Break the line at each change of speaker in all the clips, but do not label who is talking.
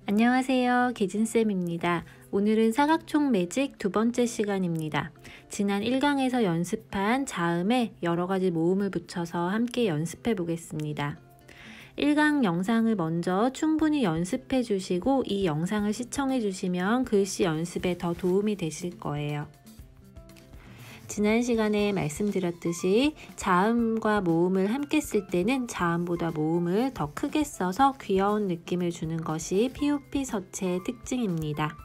안녕하세요. 기진쌤입니다. 오늘은 사각총 매직 두 번째 시간입니다. 지난 1강에서 연습한 자음에 여러가지 모음을 붙여서 함께 연습해 보겠습니다. 1강 영상을 먼저 충분히 연습해 주시고 이 영상을 시청해 주시면 글씨 연습에 더 도움이 되실 거예요. 지난 시간에 말씀드렸듯이 자음과 모음을 함께 쓸 때는 자음보다 모음을 더 크게 써서 귀여운 느낌을 주는 것이 POP 서체의 특징입니다.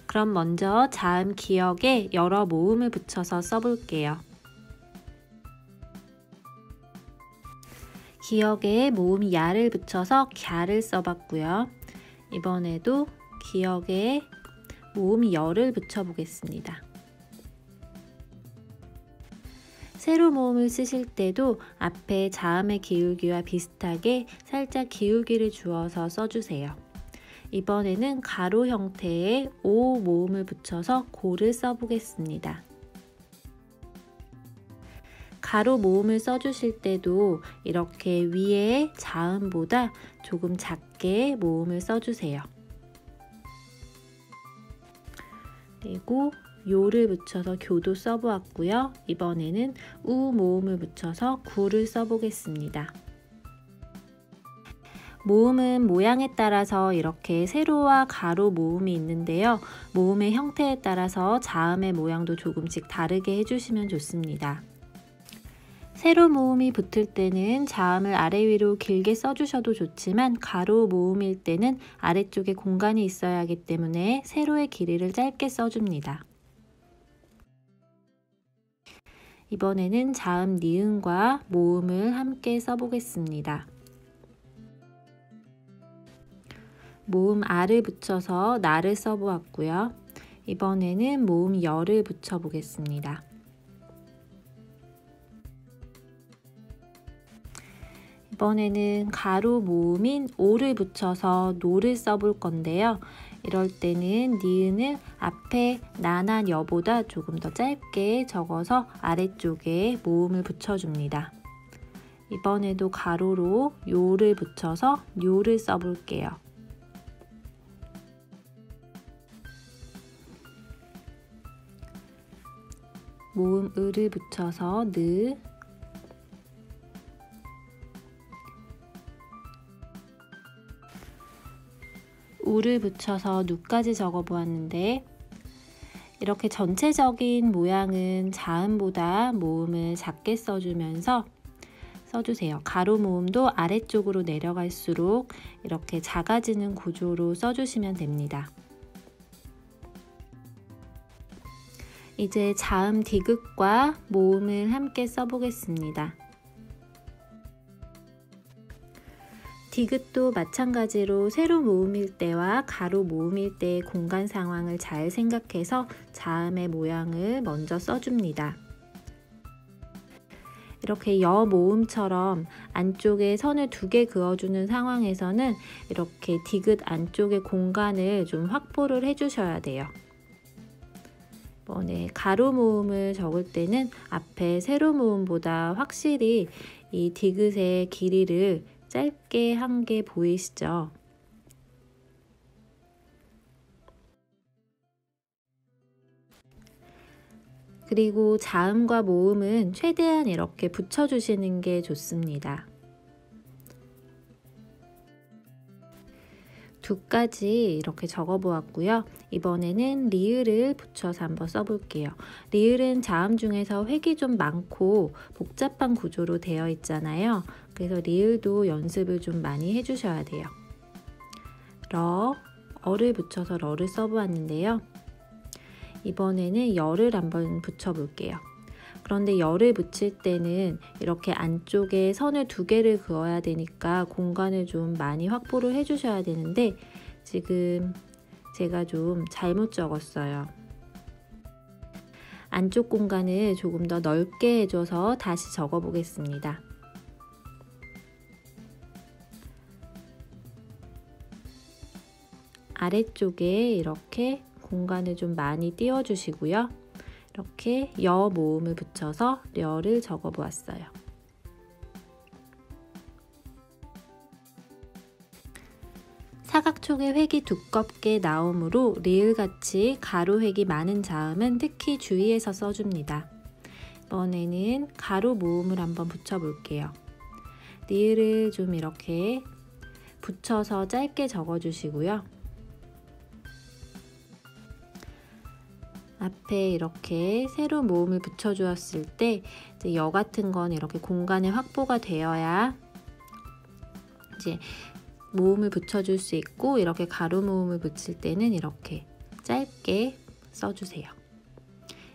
그럼 먼저 자음 기역에 여러 모음을 붙여서 써볼게요. 기역에 모음 야를 붙여서 갸를 써봤고요. 이번에도 기역에 모음 여를 붙여보겠습니다. 세로 모음을 쓰실 때도 앞에 자음의 기울기와 비슷하게 살짝 기울기를 주어서 써주세요. 이번에는 가로 형태의 오 모음을 붙여서 고를 써보겠습니다. 가로 모음을 써주실 때도 이렇게 위에 자음보다 조금 작게 모음을 써주세요. 그리고 요를 붙여서 교도 써보았고요. 이번에는 우 모음을 붙여서 구를 써보겠습니다. 모음은 모양에 따라서 이렇게 세로와 가로 모음이 있는데요. 모음의 형태에 따라서 자음의 모양도 조금씩 다르게 해주시면 좋습니다. 세로 모음이 붙을 때는 자음을 아래 위로 길게 써주셔도 좋지만 가로 모음일 때는 아래쪽에 공간이 있어야 하기 때문에 세로의 길이를 짧게 써줍니다. 이번에는 자음 니은과 모음을 함께 써보겠습니다. 모음 아를 붙여서 나를 써보았고요. 이번에는 모음 여를 붙여보겠습니다. 이번에는 가로 모음인 오를 붙여서 노를 써볼 건데요. 이럴 때는 니은을 앞에 나나 여보다 조금 더 짧게 적어서 아래쪽에 모음을 붙여줍니다. 이번에도 가로로 요를 붙여서 요를 써볼게요. 모음 을을 붙여서 느, 우를 붙여서 누까지 적어보았는데 이렇게 전체적인 모양은 자음보다 모음을 작게 써주면서 써주세요. 가로 모음도 아래쪽으로 내려갈수록 이렇게 작아지는 구조로 써주시면 됩니다. 이제 자음 디귿과 모음을 함께 써보겠습니다. 디귿도 마찬가지로 세로 모음일 때와 가로 모음일 때의 공간 상황을 잘 생각해서 자음의 모양을 먼저 써줍니다. 이렇게 여 모음처럼 안쪽에 선을 2개 그어주는 상황에서는 이렇게 디귿 안쪽의 공간을 좀 확보를 해주셔야 돼요. 이번에 가로 모음을 적을 때는 앞에 세로 모음보다 확실히 이 디귿의 길이를 짧게 한 게 보이시죠? 그리고 자음과 모음은 최대한 이렇게 붙여주시는 게 좋습니다. 두까지 이렇게 적어보았고요. 이번에는 리을을 붙여서 한번 써볼게요. 리을은 자음 중에서 획이 좀 많고 복잡한 구조로 되어 있잖아요. 그래서 리을도 연습을 좀 많이 해주셔야 돼요. 어를 붙여서 러를 써보았는데요. 이번에는 여를 한번 붙여볼게요. 그런데 여를 붙일 때는 이렇게 안쪽에 선을 2개를 그어야 되니까 공간을 좀 많이 확보를 해주셔야 되는데 지금 제가 좀 잘못 적었어요. 안쪽 공간을 조금 더 넓게 해줘서 다시 적어보겠습니다. 아래쪽에 이렇게 공간을 좀 많이 띄워주시고요. 이렇게 여 모음을 붙여서 려를 적어 보았어요. 사각촉의 획이 두껍게 나오므로 리을같이 가로 획이 많은 자음은 특히 주의해서 써줍니다. 이번에는 가로 모음을 한번 붙여볼게요. 리을을 좀 이렇게 붙여서 짧게 적어주시고요. 앞에 이렇게 세로 모음을 붙여주었을 때 이제 여 같은 건 이렇게 공간의 확보가 되어야 이제 모음을 붙여줄 수 있고, 이렇게 가로 모음을 붙일 때는 이렇게 짧게 써주세요.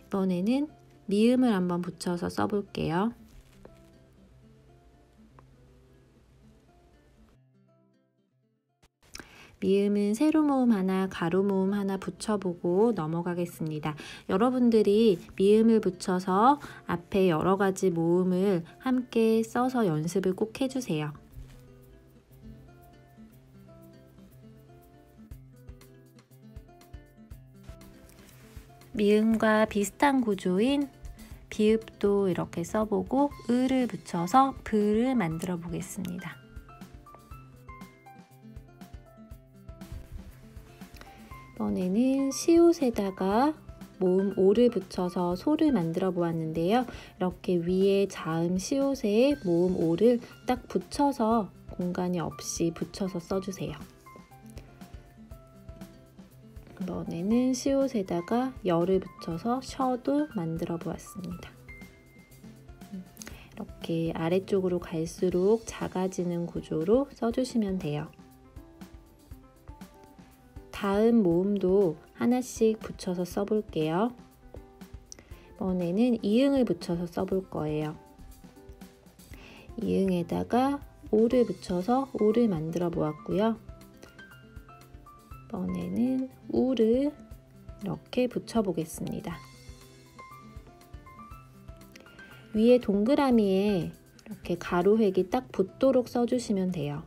이번에는 미음을 한번 붙여서 써볼게요. 미음은 세로 모음 하나, 가로 모음 하나 붙여보고 넘어가겠습니다. 여러분들이 미음을 붙여서 앞에 여러 가지 모음을 함께 써서 연습을 꼭 해주세요. 미음과 비슷한 구조인 비읍도 이렇게 써보고 을을 붙여서 불을 만들어 보겠습니다. 이번에는 시옷에다가 모음 오를 붙여서 소를 만들어 보았는데요. 이렇게 위에 자음 시옷에 모음 오를 딱 붙여서 공간이 없이 붙여서 써주세요. 이번에는 시옷에다가 열을 붙여서 셔도 만들어 보았습니다. 이렇게 아래쪽으로 갈수록 작아지는 구조로 써주시면 돼요. 다음 모음도 하나씩 붙여서 써볼게요. 이번에는 이응을 붙여서 써볼 거예요. 이응에다가 오를 붙여서 오를 만들어 보았고요. 이번에는 우를 이렇게 붙여보겠습니다. 위에 동그라미에 이렇게 가로획이 딱 붙도록 써주시면 돼요.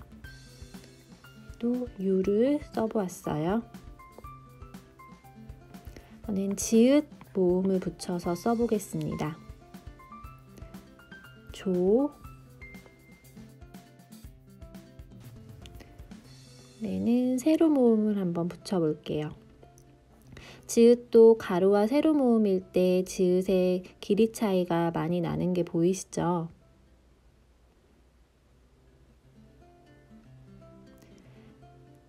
또 유를 써보았어요. 이번엔 지읒 모음을 붙여서 써보겠습니다. 조, 네는 세로 모음을 한번 붙여볼게요. 지읒도 가로와 세로 모음일 때 지읒의 길이 차이가 많이 나는 게 보이시죠?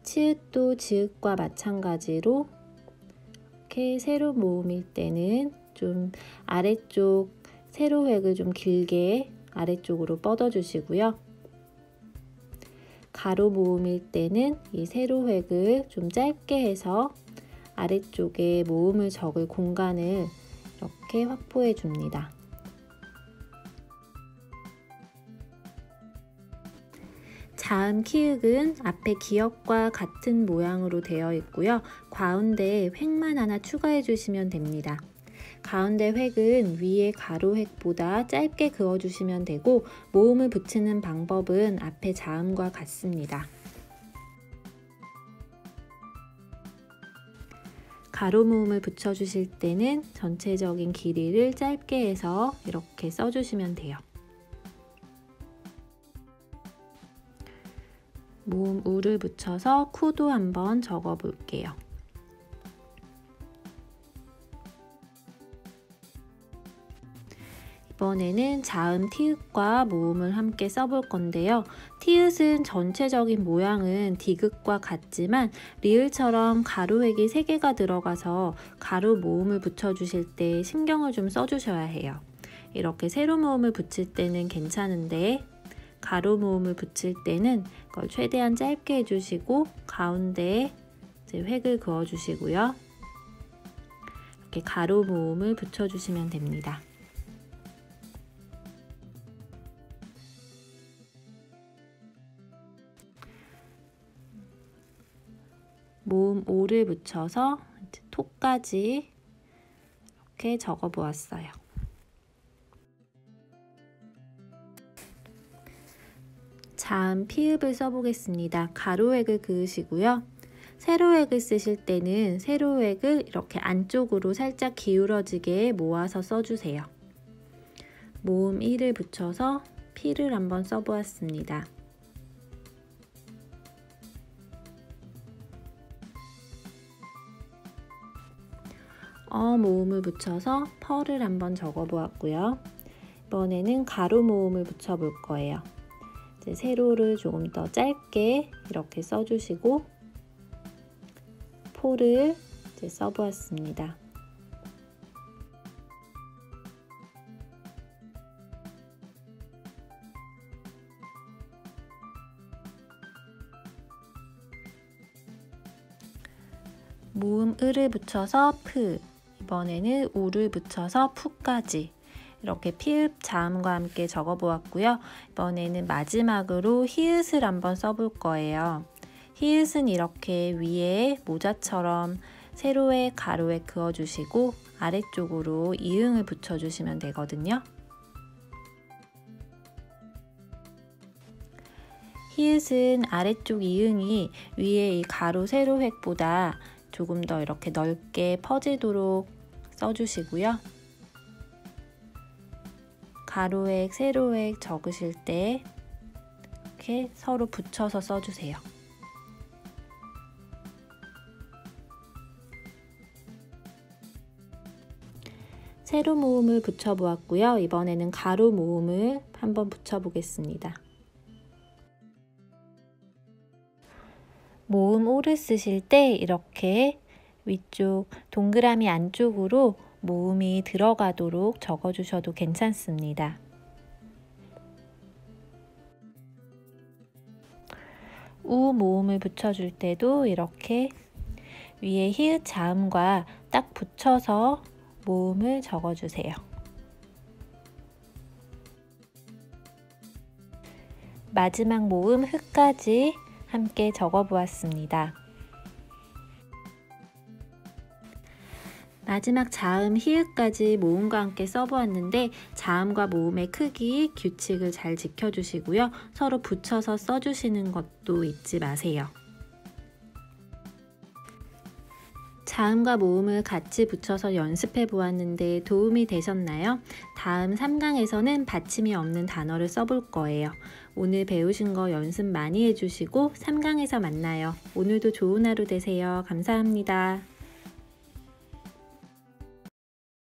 치읓도 지읒과 마찬가지로 이렇게 세로 모음일 때는 좀 아래쪽 세로획을 좀 길게 아래쪽으로 뻗어 주시고요. 가로 모음일 때는 이 세로획을 좀 짧게 해서 아래쪽에 모음을 적을 공간을 이렇게 확보해 줍니다. 자음 키읔은 앞에 기역과 같은 모양으로 되어 있고요. 가운데 획만 하나 추가해 주시면 됩니다. 가운데 획은 위에 가로 획보다 짧게 그어 주시면 되고, 모음을 붙이는 방법은 앞에 자음과 같습니다. 가로 모음을 붙여 주실 때는 전체적인 길이를 짧게 해서 이렇게 써 주시면 돼요. 모음 우를 붙여서 쿠도 한번 적어 볼게요. 이번에는 자음 티읕과 모음을 함께 써볼 건데요. 티읕은 전체적인 모양은 디귿과 같지만 리을처럼 가로획이 3개가 들어가서 가로 모음을 붙여주실 때 신경을 좀 써주셔야 해요. 이렇게 세로 모음을 붙일 때는 괜찮은데 가로 모음을 붙일 때는 그걸 최대한 짧게 해주시고 가운데에 이제 획을 그어주시고요. 이렇게 가로 모음을 붙여주시면 됩니다. 모음 오를 붙여서 토까지 이렇게 적어 보았어요. 자음 피읍을 써보겠습니다. 가로획을 그으시고요. 세로획을 쓰실 때는 세로획을 이렇게 안쪽으로 살짝 기울어지게 모아서 써주세요. 모음 1을 붙여서 피를 한번 써보았습니다. 모음을 붙여서 펄을 한번 적어 보았고요. 이번에는 가로 모음을 붙여 볼 거예요. 이제 세로를 조금 더 짧게 이렇게 써주시고 포를 이제 써보았습니다. 모음 을을 붙여서 프, 이번에는 우를 붙여서 푸까지 이렇게 피읍 자음과 함께 적어 보았고요. 이번에는 마지막으로 히읗을 한번 써볼 거예요. 히읗은 이렇게 위에 모자처럼 세로에 가로에 그어주시고 아래쪽으로 이응을 붙여주시면 되거든요. 히읗은 아래쪽 이응이 위에 이 가로 세로 획보다 조금 더 이렇게 넓게 퍼지도록 써주시고요. 가로획, 세로획 적으실 때 이렇게 서로 붙여서 써주세요. 세로 모음을 붙여보았고요. 이번에는 가로 모음을 한번 붙여보겠습니다. 모음 오를 쓰실 때 이렇게 위쪽 동그라미 안쪽으로 모음이 들어가도록 적어주셔도 괜찮습니다. 우 모음을 붙여줄 때도 이렇게 위에 히읗 자음과 딱 붙여서 모음을 적어주세요. 마지막 모음 흑까지 함께 적어보았습니다. 마지막 자음 히읗까지 모음과 함께 써보았는데 자음과 모음의 크기, 규칙을 잘 지켜주시고요. 서로 붙여서 써주시는 것도 잊지 마세요. 자음과 모음을 같이 붙여서 연습해 보았는데 도움이 되셨나요? 다음 3강에서는 받침이 없는 단어를 써볼 거예요. 오늘 배우신 거 연습 많이 해주시고 3강에서 만나요. 오늘도 좋은 하루 되세요. 감사합니다.